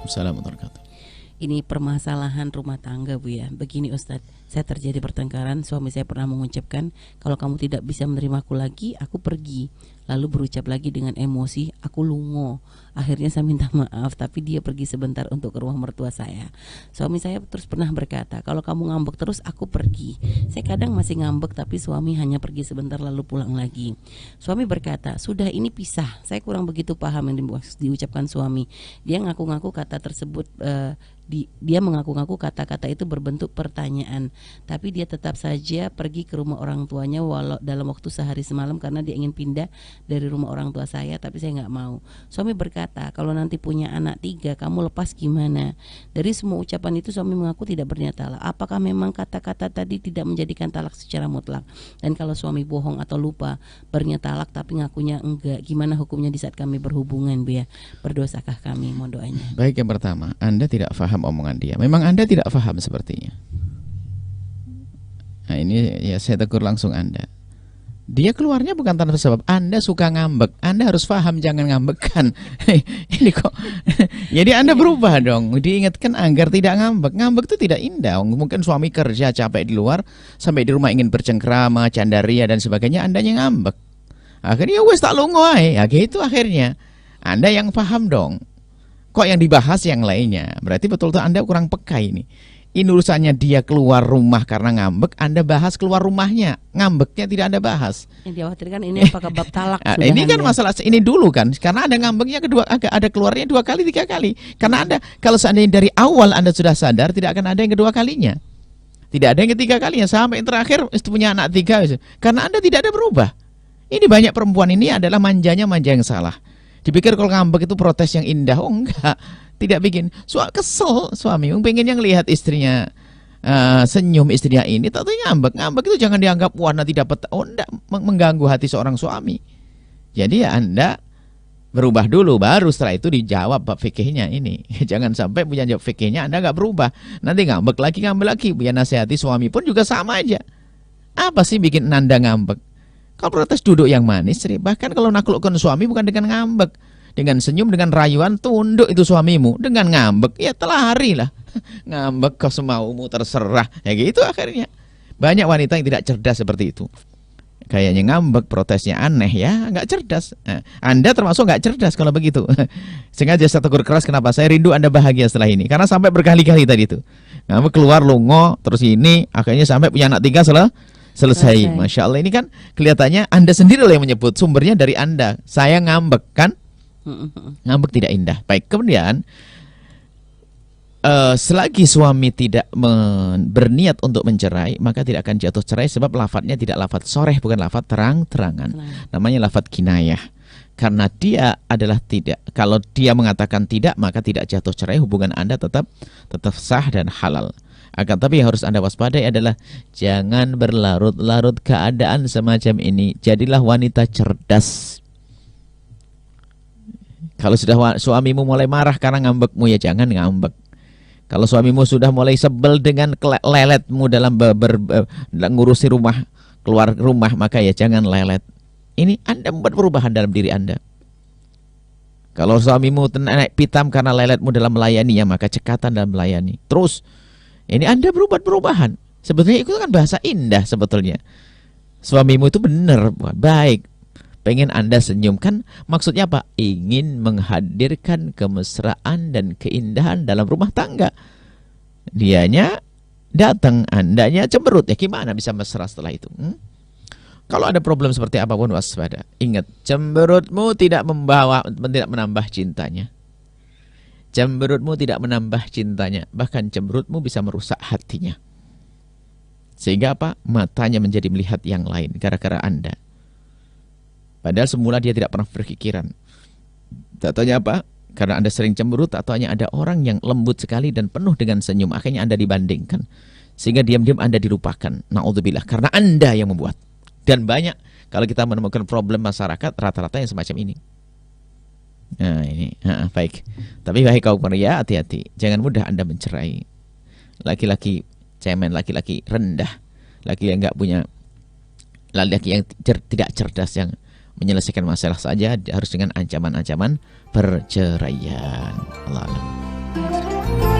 Waalaikumsalam warahmatullahi wabarakatuh. Ini permasalahan rumah tangga, Bu ya. Begini Ustadz, saya terjadi pertengkaran, suami saya pernah mengucapkan, kalau kamu tidak bisa menerima aku lagi, aku pergi. Lalu berucap lagi dengan emosi, aku lungo. Akhirnya saya minta maaf, tapi dia pergi sebentar untuk ke rumah mertua saya. Suami saya terus pernah berkata, kalau kamu ngambek terus, aku pergi. Saya kadang masih ngambek, tapi suami hanya pergi sebentar lalu pulang lagi. Suami berkata, sudah ini pisah. Saya kurang begitu paham yang diucapkan suami. Dia ngaku-ngaku kata tersebut, dia mengaku-ngaku kata-kata itu berbentuk pertanyaan, tapi dia tetap saja pergi ke rumah orang tuanya walau dalam waktu sehari semalam karena dia ingin pindah dari rumah orang tua saya, tapi saya nggak mau. Suami berkata, kalau nanti punya anak 3 kamu lepas gimana? Dari semua ucapan itu suami mengaku tidak berniat talak. Apakah memang kata-kata tadi tidak menjadikan talak secara mutlak? Dan kalau suami bohong atau lupa berniat talak tapi ngakunya enggak, gimana hukumnya di saat kami berhubungan, Bu ya? Berdosakah kami? Mohon doanya. Baik, yang pertama, Anda tidak paham omongan dia. Memang Anda tidak paham sepertinya. Nah ini ya saya tegur langsung Anda. Dia keluarnya bukan tanpa sebab. Anda suka ngambek, Anda harus paham jangan ngambekkan. Ini kok. Jadi Anda berubah dong. Diingatkan agar tidak ngambek. Ngambek itu tidak indah. Mungkin suami kerja capek di luar, sampai di rumah ingin bercengkrama, candaria dan sebagainya, Anda yang ngambek. Akhirnya wes tak lungo ae. Ya gitu akhirnya. Anda yang paham dong. Kok yang dibahas yang lainnya? Berarti betul-betul Anda kurang peka ini. Ini urusannya dia keluar rumah karena ngambek, Anda bahas keluar rumahnya, ngambeknya tidak Anda bahas. Yang dikhawatirkan ini apakah bab talak? Ini kan masalah ini dulu kan, karena Anda ngambeknya kedua, ada keluarnya 2 kali 3 kali. Karena Anda kalau seandainya dari awal Anda sudah sadar, tidak akan ada yang kedua kalinya, tidak ada yang ketiga kalinya, sampai yang terakhir punya anak 3. Karena Anda tidak ada berubah. Ini banyak perempuan ini adalah manja yang salah. Dipikir kalau ngambek itu protes yang indah, oh enggak. Tidak bikin kesel suami, pengen yang lihat istrinya senyum, istrinya ini tapi ngambek itu jangan dianggap wah nanti dapat, enggak, mengganggu hati seorang suami. Jadi ya Anda berubah dulu, baru setelah itu dijawab bab fikihnya ini. Jangan sampai punya jawab fikihnya Anda nggak berubah, nanti ngambek lagi. Biar nasihati suami pun juga sama aja. Apa sih bikin Anda ngambek? Kalau protes duduk yang manis, bahkan kalau naklukkan suami bukan dengan ngambek, dengan senyum, dengan rayuan, tunduk itu suamimu. Dengan ngambek, ya telari lah. Ngambek kau semaumu, terserah. Ya gitu akhirnya. Banyak wanita yang tidak cerdas seperti itu. Kayaknya ngambek, protesnya aneh ya, nggak cerdas. Nah, Anda termasuk nggak cerdas kalau begitu. Sengaja saya tegur keras, kenapa? Saya rindu Anda bahagia setelah ini. Karena sampai berkali-kali tadi itu. Ngambek keluar lungo, terus ini, akhirnya sampai punya anak 3 selesai. Masya Allah, ini kan kelihatannya Anda sendiri yang menyebut, sumbernya dari Anda. Saya ngambek kan? Ngambek tidak indah. Baik, kemudian selagi suami tidak berniat untuk mencerai, maka tidak akan jatuh cerai, sebab lafadznya tidak lafadz soreh, bukan lafadz terang-terangan. Namanya lafadz kinayah. Karena dia adalah tidak. Kalau dia mengatakan tidak, maka tidak jatuh cerai, hubungan Anda tetap sah dan halal. Akan tapi yang harus Anda waspadai adalah jangan berlarut-larut keadaan semacam ini. Jadilah wanita cerdas. Kalau sudah suamimu mulai marah karena ngambekmu, ya jangan ngambek. Kalau suamimu sudah mulai sebel dengan leletmu dalam ngurusi rumah, keluar rumah, maka ya jangan lelet. Ini Anda membuat perubahan dalam diri Anda. Kalau suamimu naik pitam karena leletmu dalam melayani, ya maka cekatan dalam melayani. Terus, ini Anda berbuat perubahan. Sebetulnya itu kan bahasa indah sebetulnya. Suamimu itu benar, baik. Pengen Anda senyum, kan maksudnya apa? Ingin menghadirkan kemesraan dan keindahan dalam rumah tangga. Dianya datang, Andanya cemberut, ya gimana bisa mesra setelah itu? Kalau ada problem seperti apapun, waspada. Ingat, cemberutmu tidak menambah cintanya. Cemberutmu tidak menambah cintanya, bahkan cemberutmu bisa merusak hatinya. Sehingga apa? Matanya menjadi melihat yang lain gara-gara Anda. Padahal semula dia tidak pernah berpikiran. Tak taunya apa? Karena Anda sering cemberut, tak taunya ada orang yang lembut sekali dan penuh dengan senyum. Akhirnya Anda dibandingkan. Sehingga diam-diam Anda dilupakan. Na'udzubillah. Karena Anda yang membuat. Dan banyak, kalau kita menemukan problem masyarakat, rata-rata yang semacam ini. Nah ini, baik. Tapi wahai kaum pria, hati-hati. Jangan mudah Anda mencerai. Laki-laki cemen, laki-laki rendah. Laki yang enggak punya, laki yang tidak cerdas, yang menyelesaikan masalah saja harus dengan ancaman-ancaman perceraian. Allah Allah. wabarakatuh.